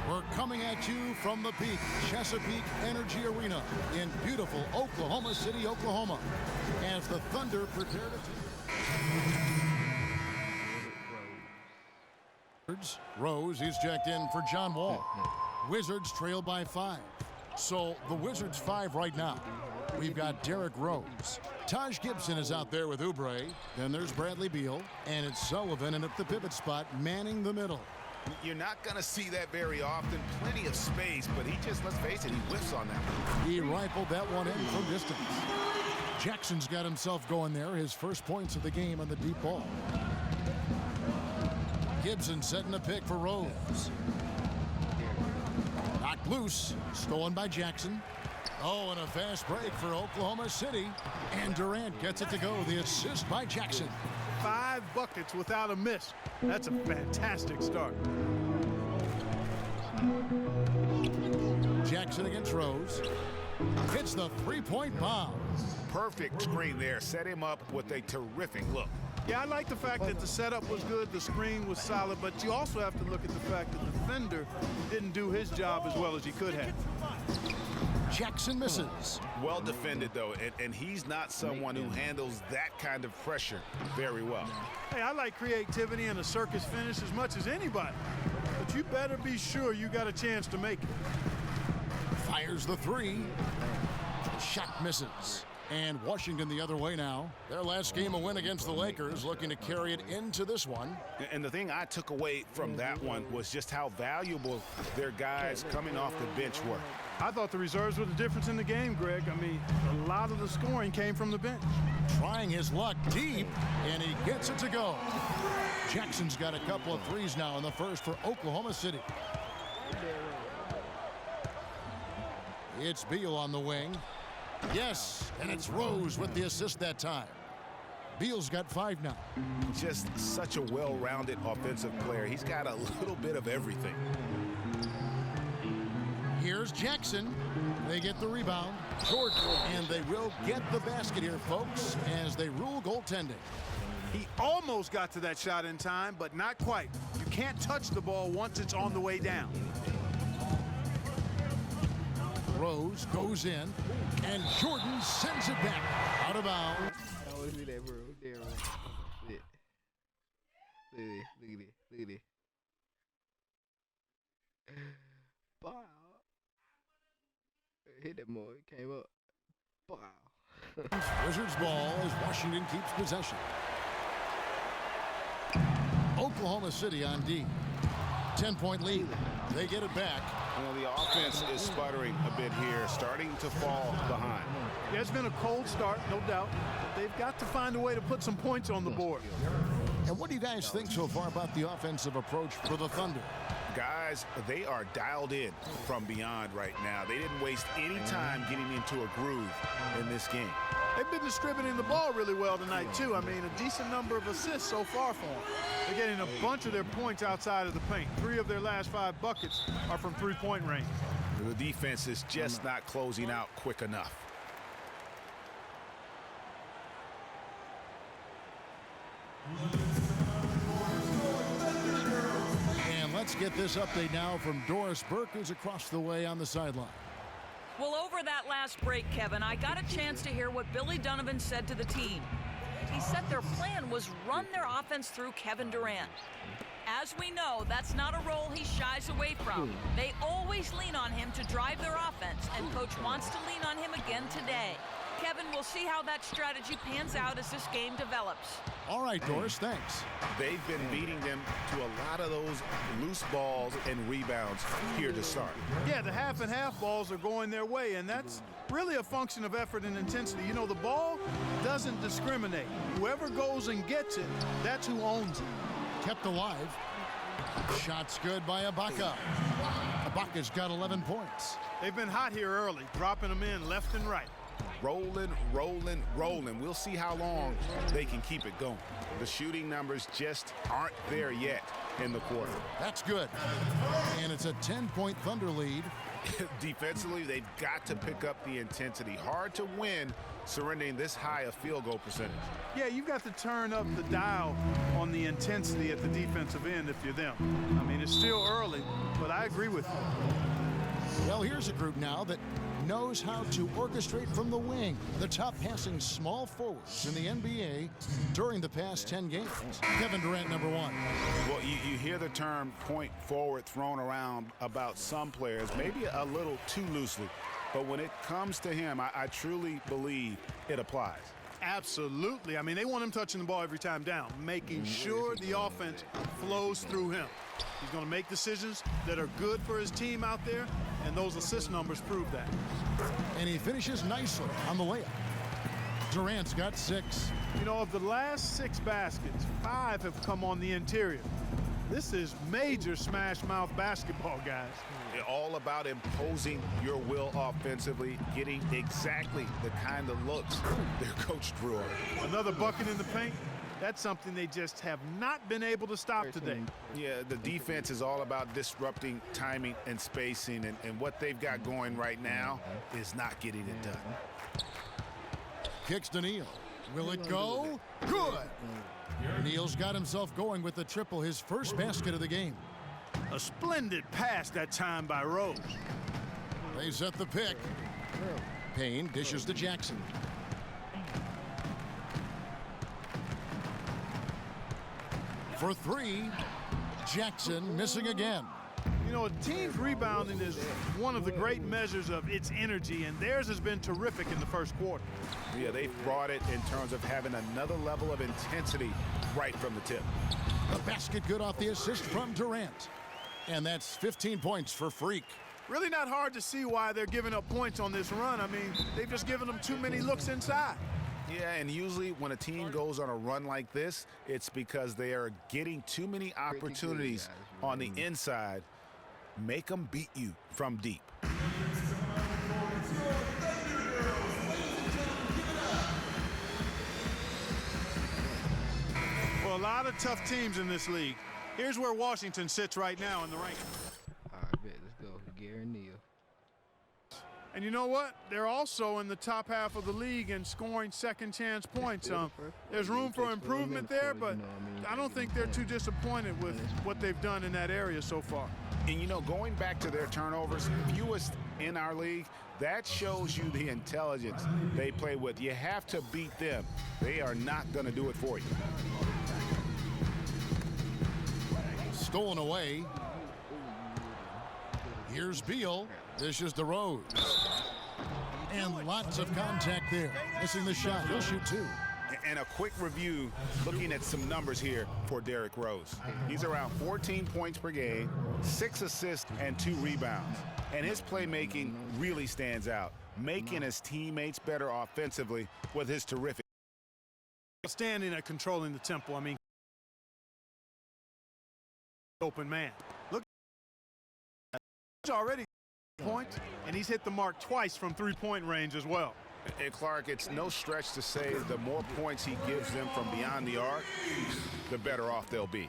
We're coming at you from the peak, Chesapeake Energy Arena in beautiful Oklahoma City, Oklahoma, as the Thunder prepare to... Rose is checked in for John Wall. Wizards trail by 5. So the Wizards 5 right now. We've got Derrick Rose. Taj Gibson is out there with Oubre. Then there's Bradley Beal. And it's Sullivan in at the pivot spot, manning the middle. You're not going to see that very often. Plenty of space, but he just, let's face it, he whiffs on that one. He rifled that one in from distance. Jackson's got himself going there. His first points of the game on the deep ball. Gibson setting a pick for Rose. Knocked loose. Stolen by Jackson. Oh, and a fast break for Oklahoma City. And Durant gets it to go. The assist by Jackson. 5 buckets without a miss. That's a fantastic start. Jackson against Rose. Hits the three-point bomb. Perfect screen there. Set him up with a terrific look. Yeah, I like the fact that the setup was good, the screen was solid, but you also have to look at the fact that the defender didn't do his job as well as he could have. Jackson misses. Well defended, though, and he's not someone who handles that kind of pressure very well. Hey, I like creativity and a circus finish as much as anybody, but you better be sure you got a chance to make it. Fires the three. Shot misses. And Washington the other way now. Their last game a win against the Lakers, looking to carry it into this one. And the thing I took away from that one was just how valuable their guys coming off the bench were. I thought the reserves were the difference in the game, Greg. I mean, a lot of the scoring came from the bench. Trying his luck deep, and he gets it to go. Jackson's got a couple of threes now in the first for Oklahoma City. It's Beal on the wing. Yes, and it's Rose with the assist that time. Beal's got 5 now. Just such a well-rounded offensive player. He's got a little bit of everything. Here's Jackson. They get the rebound. Jordan, and they will get the basket here, folks, as they rule goaltending. He almost got to that shot in time, but not quite. You can't touch the ball once it's on the way down. Rose goes in, and Jordan sends it back out of bounds. I want to see that, bro. There, bro. Look at this. Look at this. Wow. Hit that more. It came up. Wow. Wizards ball as Washington keeps possession. Oklahoma City on D. 10-point lead. They get it back. You know, the offense is sputtering a bit here, starting to fall behind. Yeah, it's been a cold start, no doubt. They've got to find a way to put some points on the board. And what do you guys think so far about the offensive approach for the Thunder? Guys, they are dialed in from beyond right now. They didn't waste any time getting into a groove in this game. They've been distributing the ball really well tonight, too. I mean, a decent number of assists so far for them. They're getting a bunch of their points outside of the paint. 3 of their last 5 buckets are from three-point range. The defense is just not closing out quick enough. And let's get this update now from Doris Burke, who's across the way on the sideline. Well, over that last break, Kevin, I got a chance to hear what Billy Donovan said to the team. He said their plan was run their offense through Kevin Durant. As we know, that's not a role he shies away from. They always lean on him to drive their offense, and Coach wants to lean on him again today. Kevin, we'll see how that strategy pans out as this game develops. All right, Doris, thanks. They've been beating them to a lot of those loose balls and rebounds here to start. Yeah, the half and half balls are going their way, and that's really a function of effort and intensity. You know, the ball doesn't discriminate. Whoever goes and gets it, that's who owns it. Kept alive. Shots good by Ibaka. Ibaka's got 11 points. They've been hot here early, dropping them in left and right. Rolling, rolling, rolling. We'll see how long they can keep it going. The shooting numbers just aren't there yet in the quarter. That's good. And it's a 10-point Thunder lead Defensively, they've got to pick up the intensity. Hard to win surrendering this high a field goal percentage. Yeah, you've got to turn up the dial on the intensity at the defensive end if you're them. I mean, it's still early, but I agree with you. Well, here's a group now that knows how to orchestrate from the wing. The top passing small forwards in the NBA during the past 10 games. Kevin Durant, number one. Well, you hear the term point forward thrown around about some players, maybe a little too loosely. But when it comes to him, I truly believe it applies. Absolutely. I mean, they want him touching the ball every time down, making sure the offense flows through him. He's going to make decisions that are good for his team out there, and those assist numbers prove that. And he finishes nicely on the layup. Durant's got 6. You know, of the last 6 baskets, 5 have come on the interior. This is major smash mouth basketball, guys. All about imposing your will offensively, getting exactly the kind of looks their coach drew on. Another bucket in the paint. That's something they just have not been able to stop today. Yeah, the defense is all about disrupting timing and spacing, and what they've got going right now is not getting it done. Kicks to Neal. Will it go? Good. Neal's got himself going with the triple, his first basket of the game. A splendid pass that time by Rose. They set the pick. Payne dishes to Jackson. For 3, Jackson missing again. You know, a team's rebounding is one of the great measures of its energy, and theirs has been terrific in the first quarter. Yeah, they've brought it in terms of having another level of intensity right from the tip. The basket good off the assist from Durant. And that's 15 points for Freak. Really not hard to see why they're giving up points on this run. I mean, they've just given them too many looks inside. Yeah, and usually when a team goes on a run like this, it's because they are getting too many opportunities on the inside. Make them beat you from deep. Well, a lot of tough teams in this league. Here's where Washington sits right now in the rankings. All right, bet. Let's go. Gary Neal. And you know what? They're also in the top half of the league in scoring second chance points. There's room for improvement there, but I don't think they're too disappointed with what they've done in that area so far. And, you know, going back to their turnovers, fewest in our league, that shows you the intelligence they play with. You have to beat them. They are not going to do it for you. Stolen away. Here's Beal. Dishes to Rose. And lots of contact there. Missing the shot. He'll shoot 2. And a quick review, looking at some numbers here for Derrick Rose. He's around 14 points per game, 6 assists, and 2 rebounds. And his playmaking really stands out, making his teammates better offensively with his terrific. Standing at controlling the tempo. I mean, open man. Look, he's already points, and he's hit the mark twice from 3-point range as well. And Clark, it's no stretch to say the more points he gives them from beyond the arc, the better off they'll be.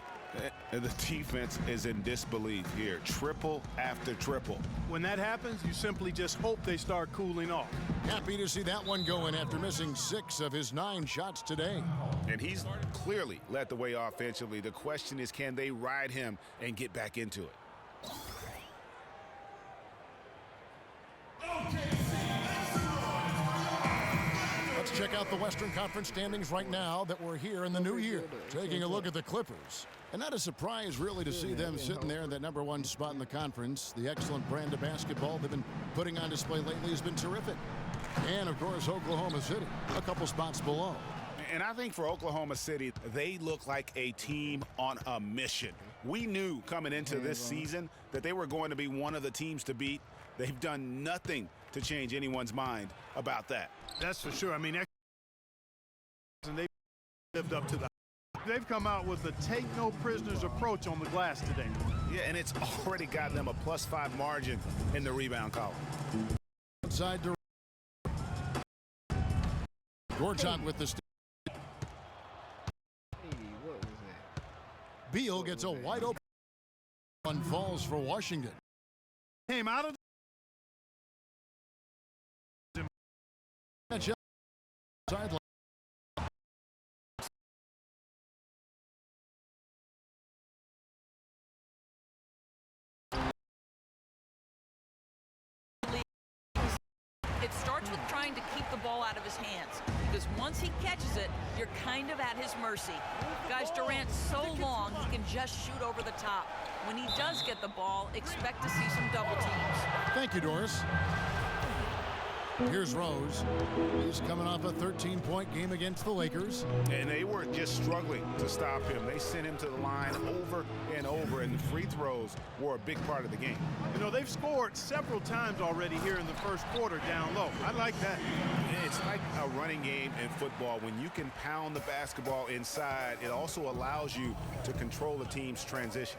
And the defense is in disbelief here. Triple after triple. When that happens, you simply just hope they start cooling off. Happy to see that one going after missing 6 of his 9 shots today. And he's clearly led the way offensively. The question is, can they ride him and get back into it? Let's check out the Western Conference standings right now that we're here in the new year. Taking a look at the Clippers. And not a surprise, really, to see them sitting there in that #1 spot in the conference. The excellent brand of basketball they've been putting on display lately has been terrific. And, of course, Oklahoma City, a couple spots below. And I think for Oklahoma City, they look like a team on a mission. We knew coming into this season that they were going to be one of the teams to beat. They've done nothing to change anyone's mind about that. That's for sure. I mean, and they lived up to that. They've come out with a take no prisoners approach on the glass today. Yeah, and it's already gotten them a +5 margin in the rebound column. Outside to Gortat with the steal. Hey, what was that? Beal gets a wide open one, falls for Washington. Came out of sideline. It starts with trying to keep the ball out of his hands, because once he catches it, you're kind of at his mercy. Guys, Durant's so long, he can just shoot over the top. When he does get the ball, expect to see some double teams. Thank you, Doris. Here's Rose. He's coming off a 13-point game against the Lakers. And they were just struggling to stop him. They sent him to the line over and over, and the free throws were a big part of the game. You know, they've scored several times already here in the first quarter down low. I like that. It's like a running game in football. When you can pound the basketball inside, it also allows you to control the team's transition.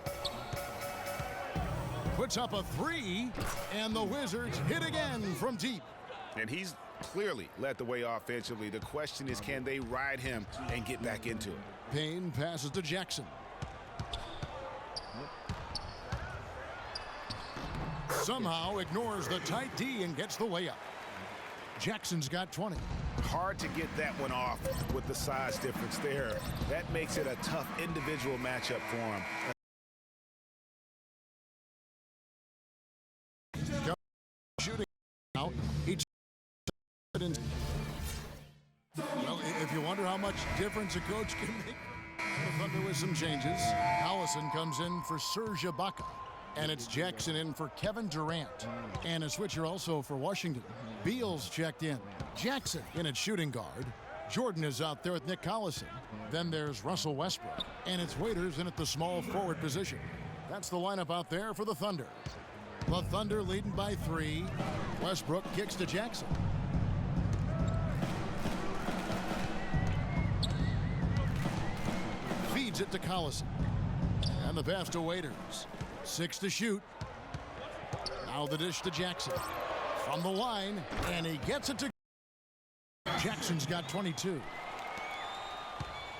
Puts up a three, and the Wizards hit again from deep. And he's clearly led the way offensively. The question is, can they ride him and get back into it? Payne passes to Jackson. Somehow ignores the tight D and gets the way up. Jackson's got 20. Hard to get that one off with the size difference there. That makes it a tough individual matchup for him. Shooting now. Well, if you wonder how much difference a coach can make, the Thunder with some changes. Collison comes in for Serge Ibaka, and it's Jackson in for Kevin Durant. And a switcher also for Washington. Beal's checked in. Jackson in at shooting guard. Jordan is out there with Nick Collison. Then there's Russell Westbrook, and it's Waiters in at the small forward position. That's the lineup out there for the Thunder. The Thunder leading by 3. Westbrook kicks to Jackson. Feeds it to Collison. And the pass to Waiters. 6 to shoot. Now the dish to Jackson. From the line, and he gets it to Jackson's got 22.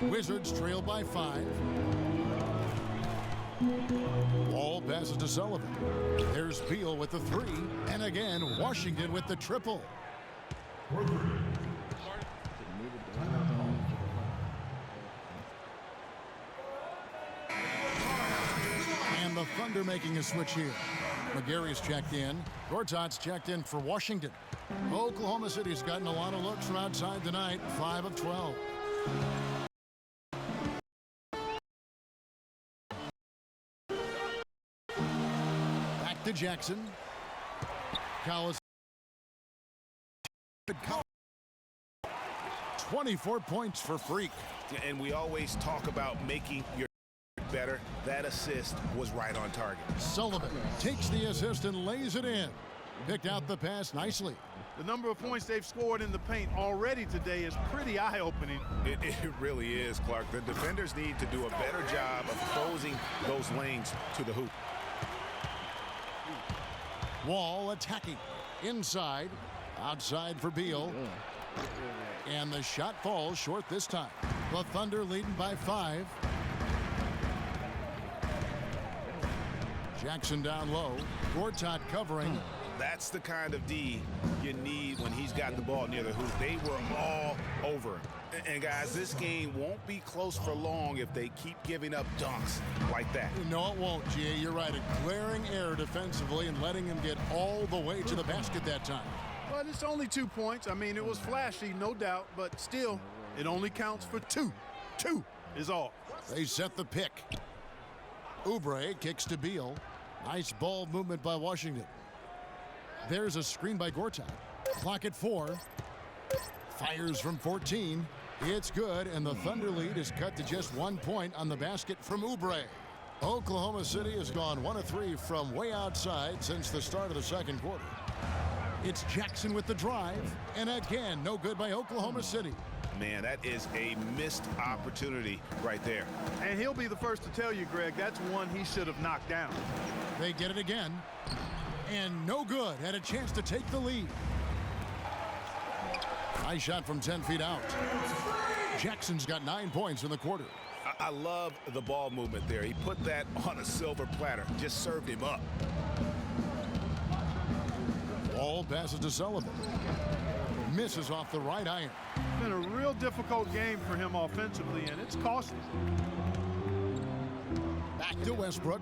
Wizards trail by 5. Ball passes to Sullivan. There's Beal with the 3. And again, Washington with the triple. And the Thunder making a switch here. McGarry's checked in. Gortat's checked in for Washington. Oklahoma City's gotten a lot of looks from outside tonight. 5 of 12. Back to Jackson. Collins. 24 points for Freak. And we always talk about making your better. That assist was right on target. Sullivan takes the assist and lays it in. Picked out the pass nicely. The number of points they've scored in the paint already today is pretty eye-opening. It really is, Clark. The defenders need to do a better job of closing those lanes to the hoop. Wall attacking. Inside. Outside for Beal. And the shot falls short this time. The Thunder leading by 5. Jackson down low. Gortat covering. That's the kind of D you need when he's got the ball near the hoop. They were all over. And guys, this game won't be close for long if they keep giving up dunks like that. No, it won't, G.A. You're right. A glaring error defensively and letting him get all the way to the basket that time. But it's only 2 points. I mean, it was flashy, no doubt, but still, it only counts for 2. 2 is all. They set the pick. Oubre kicks to Beal. Nice ball movement by Washington. There's a screen by Gortat. Clock at 4. Fires from 14. It's good, and the Thunder lead is cut to just 1 point on the basket from Oubre. Oklahoma City has gone 1 of 3 from way outside since the start of the second quarter. It's Jackson with the drive, and again, no good by Oklahoma City. Man, that is a missed opportunity right there. And he'll be the first to tell you, Greg, that's one he should have knocked down. They get it again, and no good. Had a chance to take the lead. Nice shot from 10 feet out. Jackson's got 9 points in the quarter. I love the ball movement there. He put that on a silver platter, just served him up. Ball passes to Sullivan. misses off the right iron. It's been a real difficult game for him offensively, and it's costly. Back to Westbrook.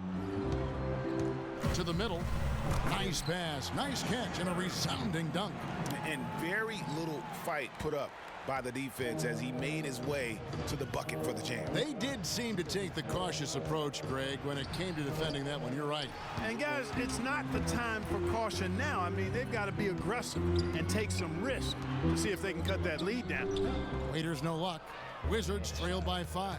To the middle. Nice pass, nice catch, and a resounding dunk. And very little fight put up by the defense as he made his way to the bucket for the jam. They did seem to take the cautious approach, Greg, when it came to defending that one. You're right. And guys, it's not the time for caution now. I mean, they've got to be aggressive and take some risk to see if they can cut that lead down. Waiters no luck. Wizards trail by 5.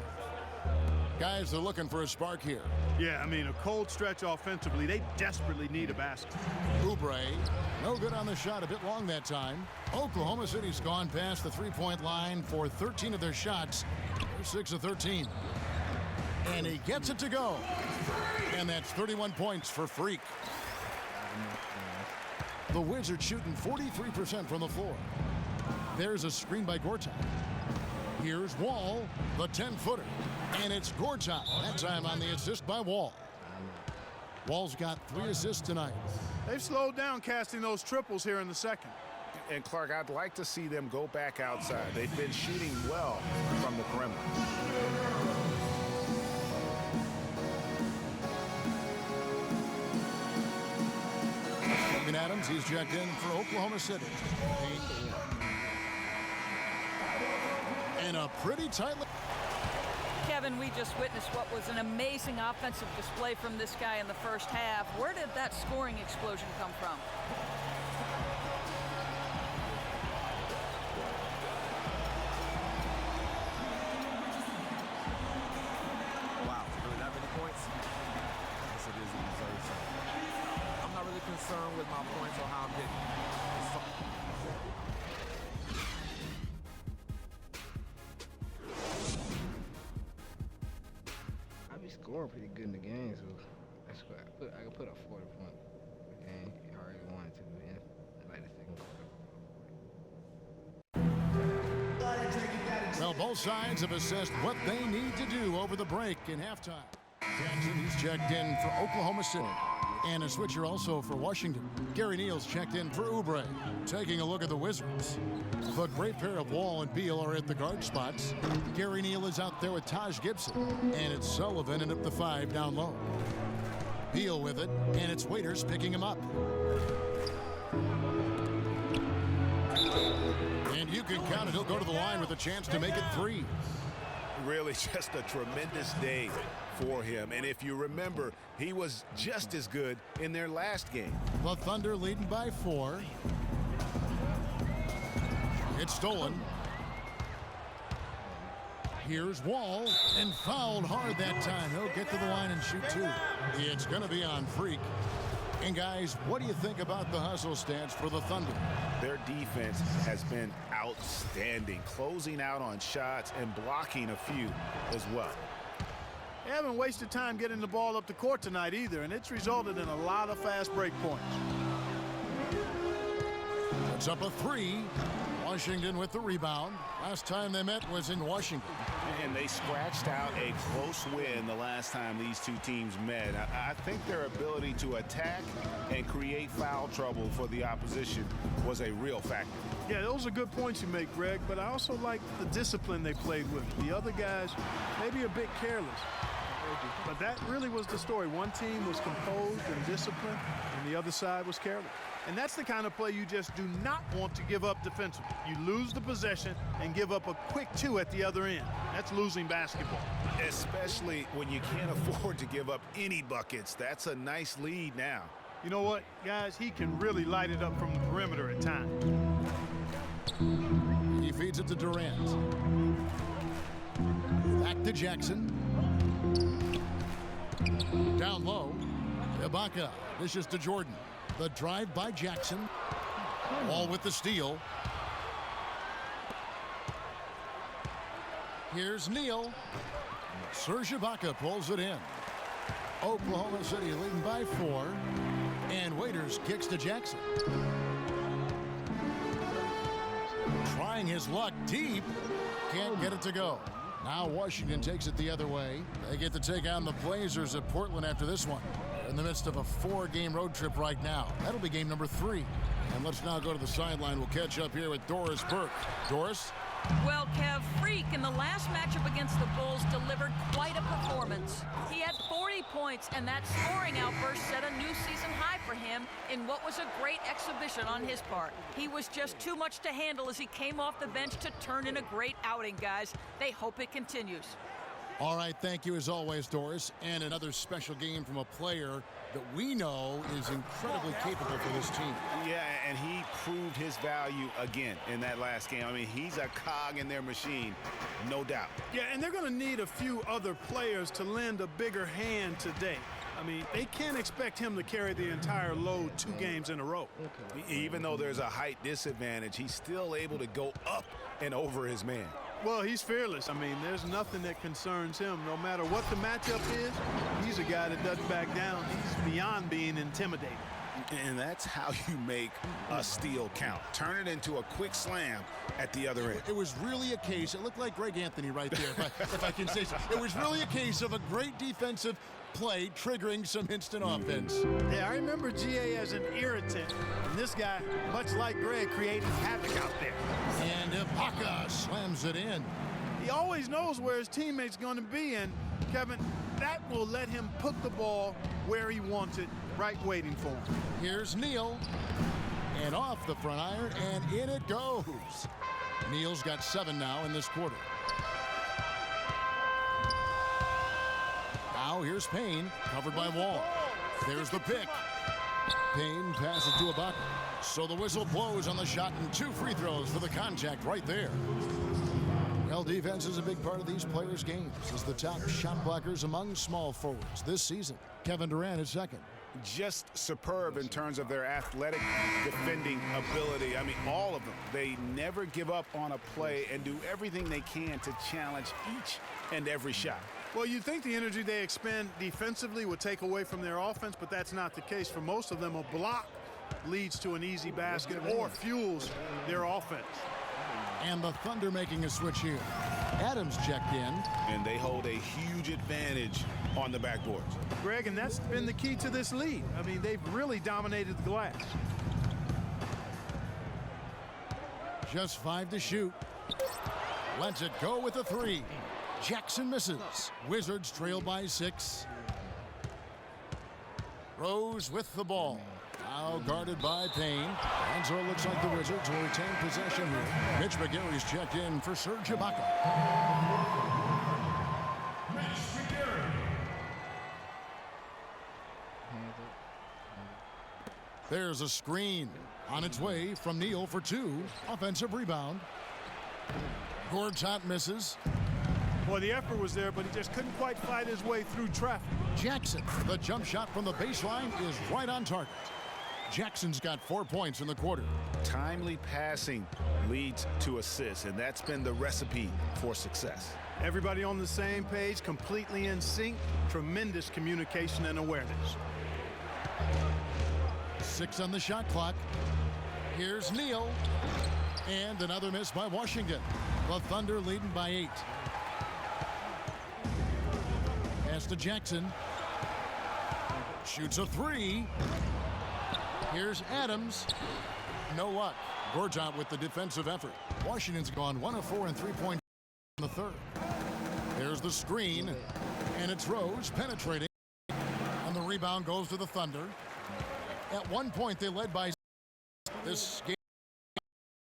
Guys, they're looking for a spark here. Yeah, I mean, a cold stretch offensively. They desperately need a basket. Oubre, no good on the shot, a bit long that time. Oklahoma City's gone past the three-point line for 13 of their shots. They're 6 of 13. And he gets it to go. And that's 31 points for Freak. The Wizards shooting 43% from the floor. There's a screen by Gortat. Here's Wall, the 10-footer. And it's Gortat, that time on the assist by Wall. Wall's got 3 assists tonight. They've slowed down casting those triples here in the second. And Clark, I'd like to see them go back outside. They've been shooting well from the perimeter. Kevin Adams, he's checked in for Oklahoma City. And a pretty tight. Kevin, we just witnessed what was an amazing offensive display from this guy in the first half. Where did that scoring explosion come from? Wow, really that many points? Yes, it is in Missouri, so I'm not really concerned with my points or how I'm getting. Scoring pretty good in the game, so that's what I can put up 40 points per game. I already wanted to, man. Like the second quarter. Well, both sides have assessed what they need to do over the break in halftime. Jackson, he's checked in for Oklahoma City. And a switcher also for Washington. Gary Neal's checked in for Oubre. Taking a look at the Wizards. The great pair of Wall and Beal are at the guard spots. Gary Neal is out there with Taj Gibson. And it's Sullivan and up the 5 down low. Beal with it, and it's Waiters picking him up. And you can count it. He'll go to the line with a chance to make it 3. Really just a tremendous day for him. And if you remember, he was just as good in their last game. The Thunder leading by 4. It's stolen. Here's Wall, and fouled hard that time. He'll get to the line and shoot 2. It's going to be on Freak. And guys, what do you think about the hustle stats for the Thunder? Their defense has been outstanding, closing out on shots and blocking a few as well. They haven't wasted time getting the ball up the court tonight either, and it's resulted in a lot of fast break points. It's up a 3. Washington with the rebound. Last time they met was in Washington. And they scratched out a close win the last time these two teams met. I think their ability to attack and create foul trouble for the opposition was a real factor. Yeah, those are good points you make, Greg, but I also like the discipline they played with. The other guys, maybe a bit careless. But that really was the story. One team was composed and disciplined, and the other side was careless. And that's the kind of play you just do not want to give up defensively. You lose the possession and give up a quick 2 at the other end. That's losing basketball. Especially when you can't afford to give up any buckets. That's a nice lead now. You know what, guys? He can really light it up from the perimeter at times. He feeds it to Durant. Back to Jackson. Down low. Ibaka dishes to Jordan. The drive by Jackson. All with the steal. Here's Neal. Serge Ibaka pulls it in. Oklahoma City leading by 4. And Waiters kicks to Jackson. Trying his luck deep. Can't get it to go. Now Washington takes it the other way. They get to take on the Blazers at Portland after this one. in the midst of a 4-game road trip right now. That'll be game number 3. And let's now go to the sideline. We'll catch up here with Doris Burke. Doris? Well, Kev, Freak in the last matchup against the Bulls delivered quite a performance. He had 40 points, and that scoring outburst set a new season high for him in what was a great exhibition on his part. He was just too much to handle as he came off the bench to turn in a great outing, guys. They hope it continues. All right, thank you as always, Doris. And another special game from a player that we know is incredibly capable for this team. Yeah, and he proved his value again in that last game. I mean, he's a cog in their machine, no doubt. Yeah, and they're going to need a few other players to lend a bigger hand today. I mean, they can't expect him to carry the entire load 2 games in a row. Even though there's a height disadvantage, he's still able to go up and over his man. Well, he's fearless. I mean, there's nothing that concerns him. No matter what the matchup is, he's a guy that doesn't back down. He's beyond being intimidating. And that's how you make a steal count. Turn it into a quick slam at the other end. It was really a case, it looked like Greg Anthony right there, if I can say so. It was really a case of a great defensive play triggering some instant offense. Yeah, I remember GA as an irritant. And this guy, much like Greg, creating havoc out there. And Ibaka slams it in. He always knows where his teammate's going to be, and Kevin, that will let him put the ball where he wants it, right waiting for him. Here's Neal, and off the front iron, and in it goes. Neal's got 7 now in this quarter. Now here's Payne, covered by Wall. There's the pick. Payne passes to Ibaka. So the whistle blows on the shot, and 2 free throws for the contact right there. Well, defense is a big part of these players' games as the top shot blockers among small forwards this season. Kevin Durant is second. Just superb in terms of their athletic defending ability. I mean, all of them. They never give up on a play and do everything they can to challenge each and every shot. Well, you'd think the energy they expend defensively would take away from their offense, but that's not the case. For most of them, a block leads to an easy basket or fuels their offense. And the Thunder making a switch here. Adams checked in. And they hold a huge advantage on the backboards. Greg, and that's been the key to this lead. I mean, they've really dominated the glass. Just 5 to shoot. Lets it go with a 3. Jackson misses. Wizards trail by 6. Rose with the ball. Now guarded by Payne. And so it looks like the Wizards will retain possession here. Mitch McGary's checked in for Serge Ibaka. There's a screen on its way from Neal for 2. Offensive rebound. Gortat misses. Boy, the effort was there, but he just couldn't quite fight his way through traffic. Jackson, the jump shot from the baseline is right on target. Jackson's got 4 points in the quarter. Timely passing leads to assists, and that's been the recipe for success. Everybody on the same page, completely in sync, tremendous communication and awareness. 6 on the shot clock. Here's Neal. And another miss by Washington. The Thunder leading by 8. Pass to Jackson. Shoots a 3. Here's Adams. No luck. Gortat with the defensive effort. Washington's gone 1 of 4 and 3-point in the third. There's the screen. And it's Rose penetrating. And the rebound goes to the Thunder. At one point, they led by this game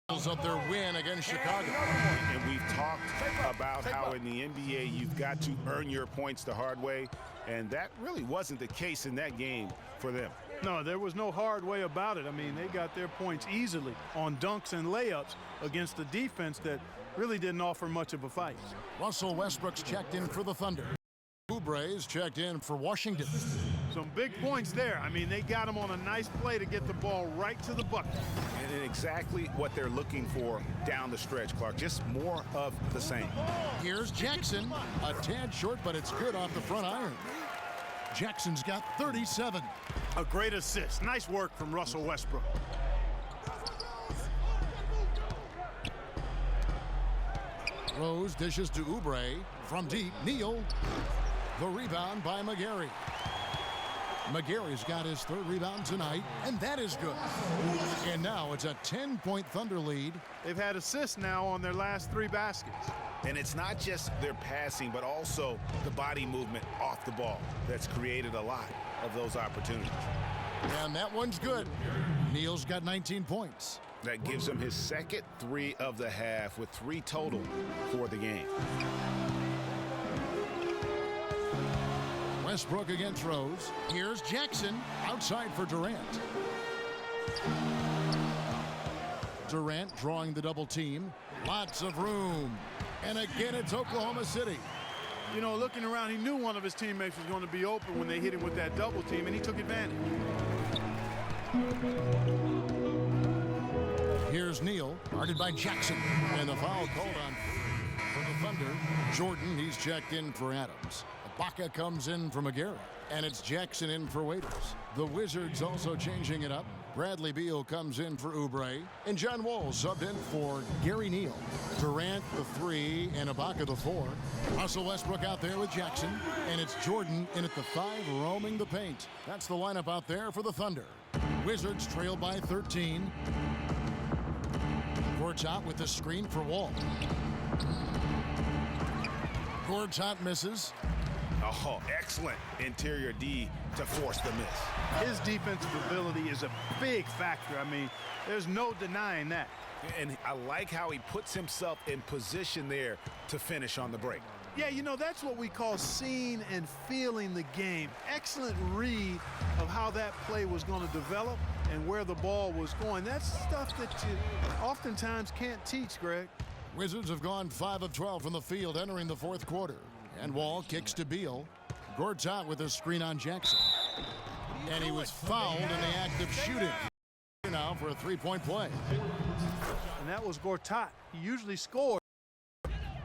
of their win against Chicago. And we've talked about how in the NBA you've got to earn your points the hard way, and that really wasn't the case in that game for them. No, there was no hard way about it. I mean, they got their points easily on dunks and layups against a defense that really didn't offer much of a fight. Russell Westbrook's checked in for the Thunder. Oubre's checked in for Washington. Some big points there. I mean, they got him on a nice play to get the ball right to the bucket. And exactly what they're looking for down the stretch, Clark. Just more of the same. Here's Jackson. A tad short, but it's good off the front iron. Jackson's got 37. A great assist. Nice work from Russell Westbrook. Rose dishes to Oubre. From deep, Neal. The rebound by McGary. McGarry's got his 3rd rebound tonight, and that is good. And now it's a 10-point Thunder lead. They've had assists now on their last 3 baskets. And it's not just their passing, but also the body movement off the ball that's created a lot of those opportunities. And that one's good. Neal's got 19 points. That gives him his 2nd 3 of the half with 3 total for the game. Westbrook against Rose. Here's Jackson outside for Durant. Durant drawing the double team. Lots of room. And again, it's Oklahoma City. You know, looking around, he knew one of his teammates was going to be open when they hit him with that double team, and he took advantage. Here's Neal, guarded by Jackson. And the foul called on for the Thunder. Jordan, he's checked in for Adams. Ibaka comes in for McGarry. And it's Jackson in for Waiters. The Wizards also changing it up. Bradley Beal comes in for Oubre. And John Wall subbed in for Gary Neal. Durant the 3 and Ibaka the 4. Russell Westbrook out there with Jackson. And it's Jordan in at the 5 roaming the paint. That's the lineup out there for the Thunder. Wizards trail by 13. Gortat with the screen for Wall. Gortat misses. Oh, excellent interior D to force the miss. His defensive ability is a big factor. I mean, there's no denying that. And I like how he puts himself in position there to finish on the break. Yeah, you know, that's what we call seeing and feeling the game. Excellent read of how that play was going to develop and where the ball was going. That's stuff that you oftentimes can't teach, Greg. Wizards have gone 5 of 12 from the field entering the 4th quarter. And Wall kicks to Beal. Gortat with a screen on Jackson. And he was fouled in the act of shooting. Now for a 3-point play. And that was Gortat. He usually scores.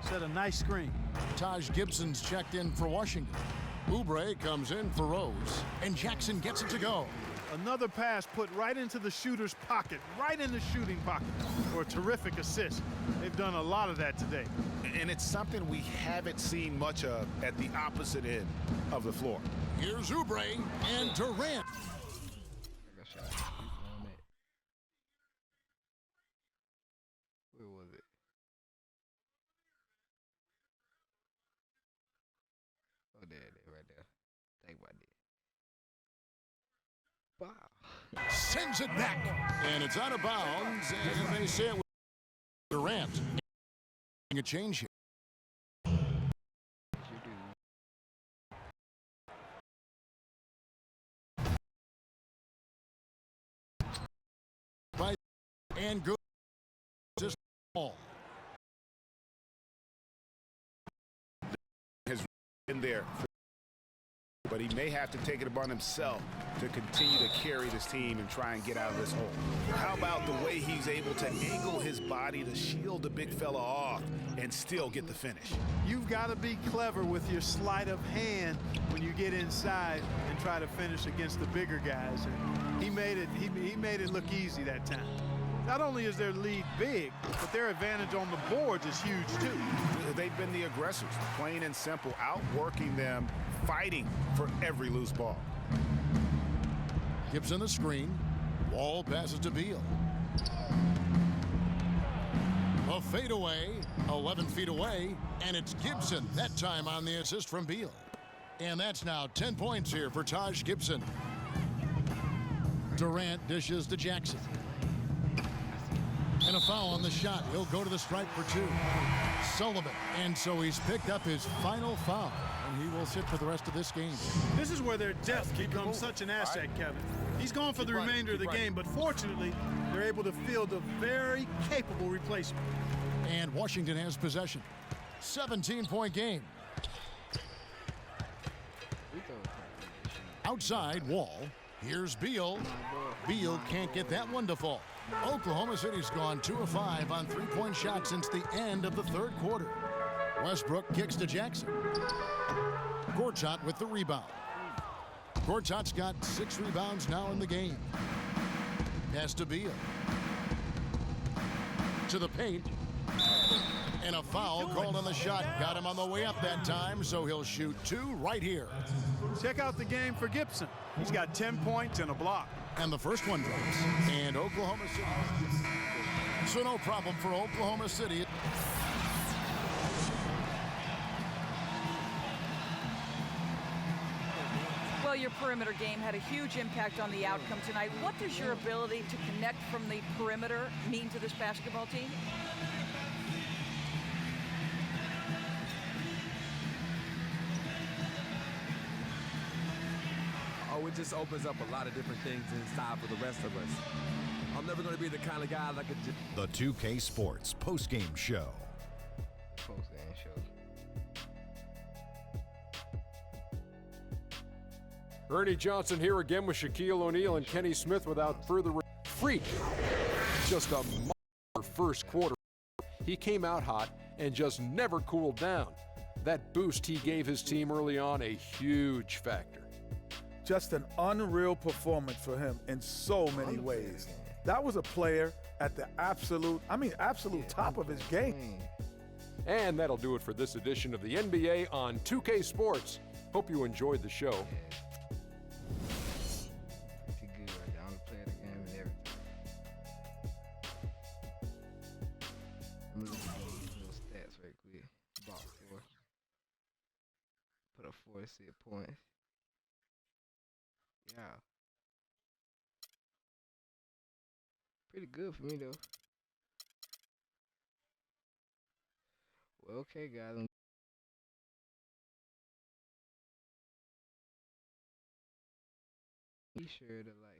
Set a nice screen. Taj Gibson's checked in for Washington. Oubre comes in for Rose. And Jackson gets it to go. Another pass put right into the shooter's pocket, right in the shooting pocket for a terrific assist. They've done a lot of that today. And it's something we haven't seen much of at the opposite end of the floor. Here's Oubre and Durant. Where was it? Oh, there, right there. Think about it. Wow. Sends it back. And it's out of bounds. And they say it was Durant. A change here. By and good. Just ball. Has been there, but he may have to take it upon himself to continue to carry this team and try and get out of this hole. How about the way he's able to angle his body to shield the big fella off and still get the finish? You've got to be clever with your sleight of hand when you get inside and try to finish against the bigger guys. And he made it look easy that time. Not only is their lead big, but their advantage on the boards is huge too. They've been the aggressors, plain and simple, outworking them, fighting for every loose ball. Gibson the screen. Wall passes to Beal. A fadeaway, 11 feet away, and it's Gibson, that time on the assist from Beal. And that's now 10 points here for Taj Gibson. Durant dishes to Jackson. And a foul on the shot. He'll go to the stripe for 2. Sullivan. And so he's picked up his final foul. And he will sit for the rest of this game. This is where their depth becomes such an asset, Kevin. He's gone for the remainder of the game, but fortunately, they're able to field a very capable replacement. And Washington has possession. 17-point game. Outside, Wall. Here's Beal. Beal can't get that one to fall. Oklahoma City's gone 2 of 5 on 3-point shots since the end of the 3rd quarter. Westbrook kicks to Jackson. Gortat with the rebound. Gortat's got 6 rebounds now in the game. Pass to Beal. To the paint. And a foul called on the shot. Got him on the way up that time, so he'll shoot 2 right here. Check out the game for Gibson. He's got 10 points and a block. And the first one drops. And Oklahoma City. So no problem for Oklahoma City. Well, your perimeter game had a huge impact on the outcome tonight. What does your ability to connect from the perimeter mean to this basketball team? Oh, it just opens up a lot of different things inside for the rest of us. I'm never going to be the kind of guy that could just... The 2K Sports postgame show. Post-game show. Ernie Johnson here again with Shaquille O'Neal and Kenny Smith without further freak. Just a first quarter. He came out hot and just never cooled down. That boost he gave his team early on, a huge factor. Just an unreal performance for him in so many ways. That was a player at the absolute top of his game. And that'll do it for this edition of the NBA on 2K Sports. Hope you enjoyed the show. He good right there. I'm the player of the game and everything. I'm gonna look at those little stats right quick. Box score. Put up 46 points. Yeah. Pretty good for me though. Well, okay, guys. Be sure to like.